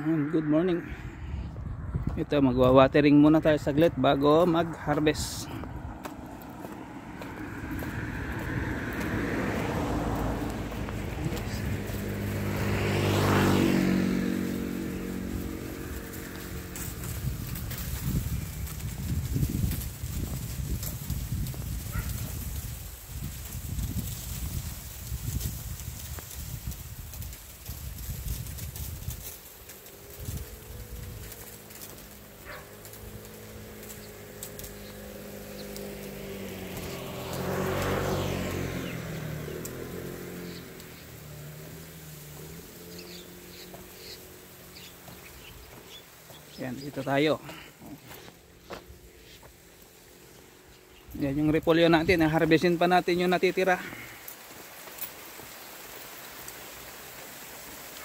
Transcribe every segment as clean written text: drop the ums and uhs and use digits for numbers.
Good morning. Ito, magwa-watering muna tayo saglit bago mag-harvest. Yan, dito tayo. Yan yung repolyo natin. Harvestin pa natin yung natitira.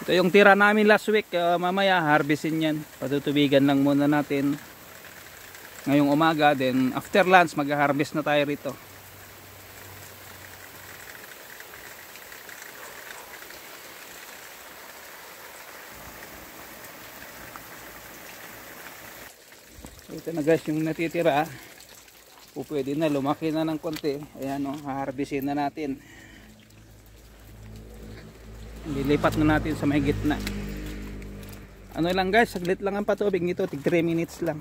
Ito yung tira namin last week. Mamaya harvestin yan. Patutubigan lang muna natin ngayong umaga. Then after lunch mag-harvest na tayo rito. Ito na guys yung natitira. Pwede na, lumaki na ng konti. Ayan o, haharbisin na natin. Lilipat na natin sa may gitna. Ano lang guys, saglit lang ang patubig nito, tig 3 minutes lang.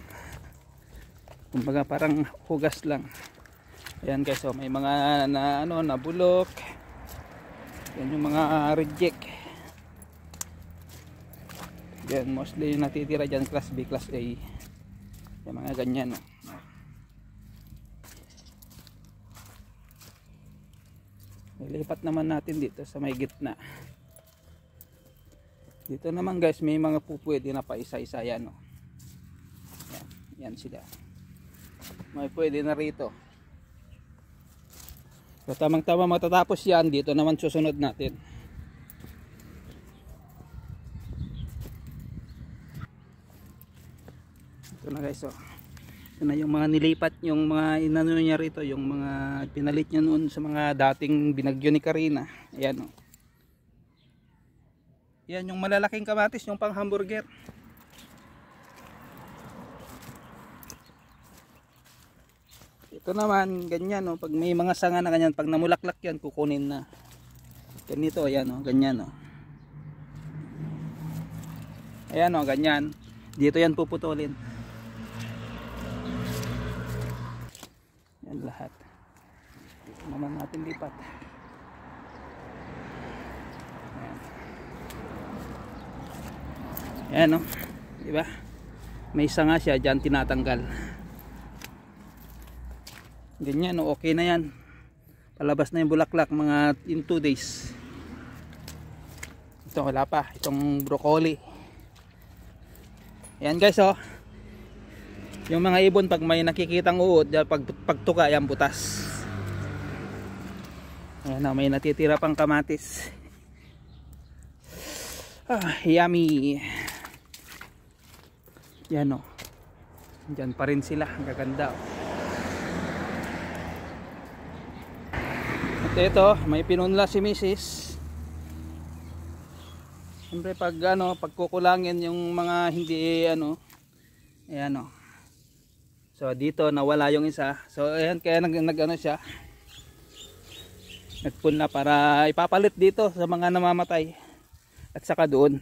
Kumbaga parang hugas lang. Ayan guys, oh, may mga nabulok. Yan yung mga reject. Yan, mostly yung natitira dyan, class B, class A. Yung mga ganyan. Nilipat naman natin dito sa may gitna. Dito naman guys, may mga pupwede na pa isa-isa yan. Yan sila. May pwede na rito. So tamang-tama matatapos yan. Dito naman susunod natin. Ito na guys, oh. Ito na yung mga nilipat, yung mga inano niya rito, yung mga pinalit niya noon sa mga dating binagyo ni Karina. Ayan, oh. Yan yung malalaking kamatis, yung pang hamburger. Ito naman ganyan, oh. Pag may mga sanga na ganyan, pag namulaklak yan, kukunin na. Ganito, ayan, oh, ganyan, oh. Ayan, oh, ganyan. Dito yan puputulin. Yan lahat. Dito naman natin lipat. Ayan, no? Diba? May isa nga siya dyan tinatanggal. Ganyan, no? Okay na yan. Palabas na yung bulaklak mga in 2 days. Ito wala pa. Itong broccoli. Ayan guys, oh. Yung mga ibon pag may nakikitang uod, pagtuka yan butas. Ayan, may natitira pang kamatis. Yummy. Yan, o. Diyan pa rin sila, ang gaganda, o. At ito, may pinunla si Mrs. Siyempre pag pagkukulangin yung mga hindi ayan, o. So dito nawala yung isa. So ayan, kaya nag-ano siya. Nagpunla para ipapalit dito sa mga namamatay. At saka doon.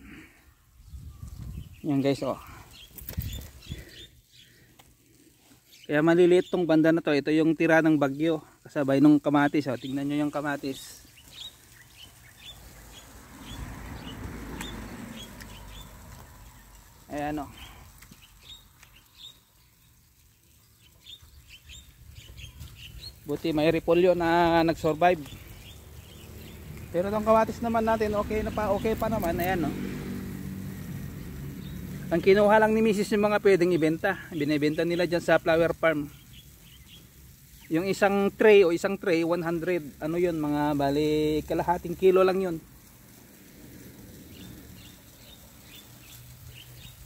Yan guys, oh. Kaya maliliit tong banda na to. Ito yung tira ng bagyo. Kasabay nung kamatis, oh. Tingnan nyo yung kamatis. Ayan, oh. Buti may repolyo na nag-survive. Pero itong kamatis naman natin okay pa naman. Ayan, no? Ang kinuha lang ni Mrs. yung mga pwedeng ibenta. Binibenta nila dyan sa flower farm. Yung isang tray 100. Ano yun, mga bali kalahating kilo lang yun.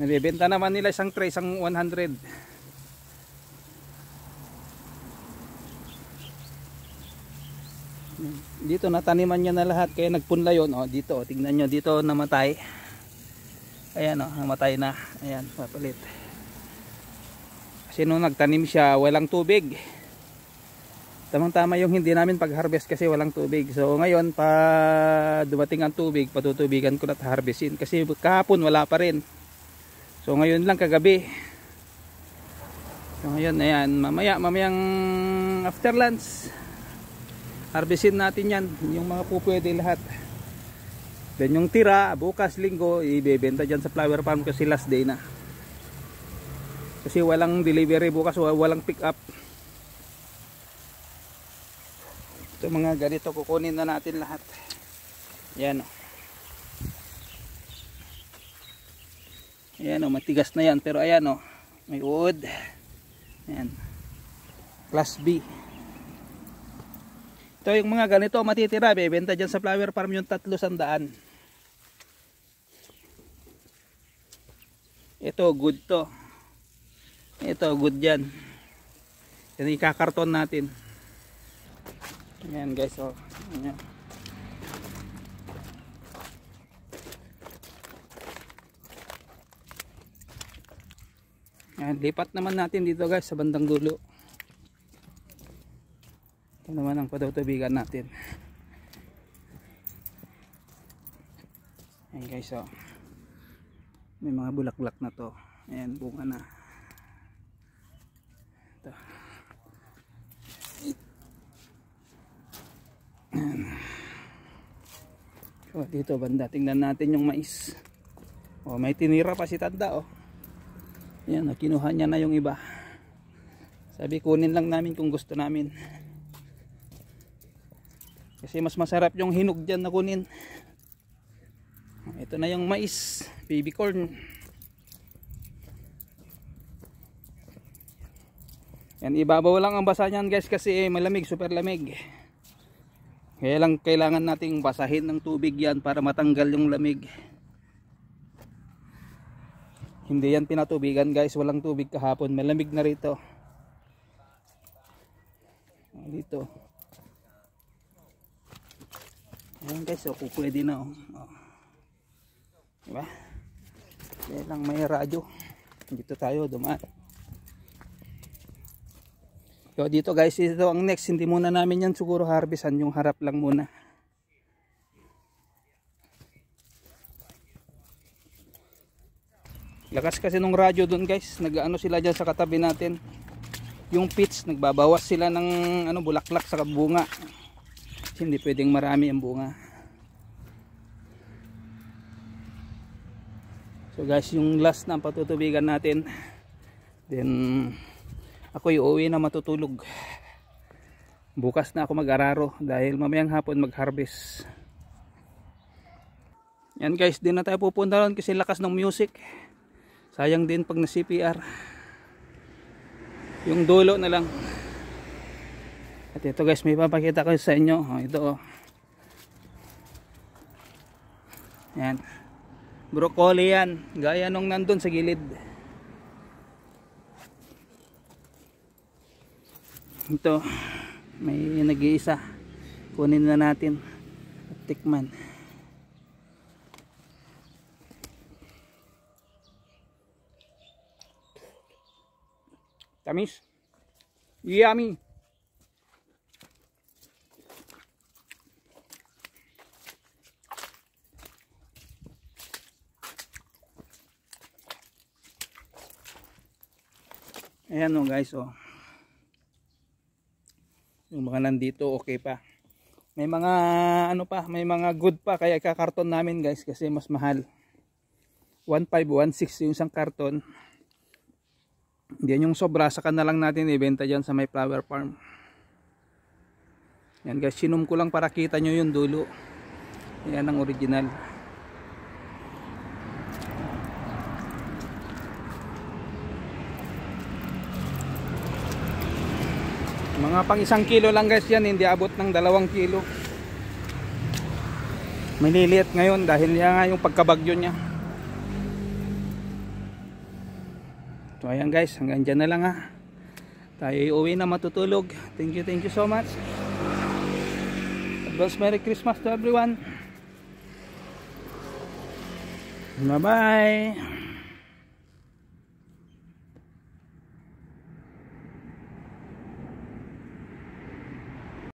Nabibenta naman nila isang tray, isang 100. Dito nataniman niya na lahat, kaya nagpunla yun, oh, dito, tingnan nyo, dito namatay. Ayan o, namatay na. Ayan, papalit. Kasi nung nagtanim siya, walang tubig. Tamang tama yung hindi namin pag-harvest kasi walang tubig. So ngayon, pa dumating ang tubig, patutubigan ko na harvestin. Kasi kahapon wala pa rin. So ngayon lang kagabi. So ngayon, ayan, mamayang after lunch, harvestin natin yan. Yung mga pupwede lahat. Then yung tira, bukas linggo, ibebenta dyan sa flower farm kasi last day na. Kasi walang delivery bukas, walang pick up. Ito mga ganito, kukunin na natin lahat. Yan o. Ayan o, matigas na yan. Pero ayan o, may wood. Ayan. Class B. Ito yung mga ganito matitira, bebenta dyan sa flower farm yung 300. Ito good to. Ito good dyan. Yan ikakarton natin. Ayan guys, oh. Ayan. Ayan, lipat naman natin dito guys sa bandang dulo. Ito naman ang patutubigan natin. Ayan guys, oh. May mga bulaklak na to. Ayan, bunga na. Ito. Ayan. So, dito banda, tingnan natin yung mais. Oh, may tinira pa si Tanda, oh. Ayan, nakinuha niya na yung iba. Sabi, kunin lang namin kung gusto namin. Kasi mas masarap yung hinog dyan na kunin. Ito na yung mais, baby corn. Yan, ibabaw lang ang basa niyan guys kasi malamig, super lamig. Kaya lang kailangan nating basahin ng tubig yan para matanggal yung lamig. Hindi yan pinatubigan guys, walang tubig kahapon, malamig na rito. Dito. Ayan guys, so pwede na oh. Diba? Kaya lang may radyo. Dito tayo dumaan. So dito guys, ito ang next. Hindi muna namin yan siguro harvestan. Yung harap lang muna. Lakas kasi nung radyo dun guys. Nag-ano sila dyan sa katabi natin. Yung pitch, nagbabawas sila ng ano, bulaklak sa bunga. Kasi hindi pwedeng marami ang bunga. So guys, yung last na patutubigan natin. Then ako uuwi na matutulog. Bukas na ako mag-araro dahil mamayang hapon mag-harvest. Yan guys, din na tayo pupunta ron kasi lakas ng music. Sayang din pag na-CPR. Yung dulo na lang. At ito guys, may papakita ko sa inyo. Oh, ito oh. Yan. Broccoli yan, gaya nung nandun sa gilid. Ito, may nag-iisa. Kunin na natin at tikman. Tamis. Yummy. Ayan o guys, oh. Yung mga nandito okay pa. May mga ano pa, may mga good pa kaya ikakarton namin guys kasi mas mahal. 1.5, 1.6 yung isang karton. Diyan yung sobra, saka na lang natin ibenta dyan sa may flower farm. Yan guys, sinum ko lang para kita nyo yung dulo. Yan ang original. Mga pang 1 kilo lang guys yan, hindi abot ng 2 kilo. Maliliit ngayon dahil yan nga yung pagkabagyo niya. So ayan guys, hanggang dyan na lang ha. Tayo uuwi na matutulog. Thank you so much. Advance Merry Christmas to everyone. Bye bye.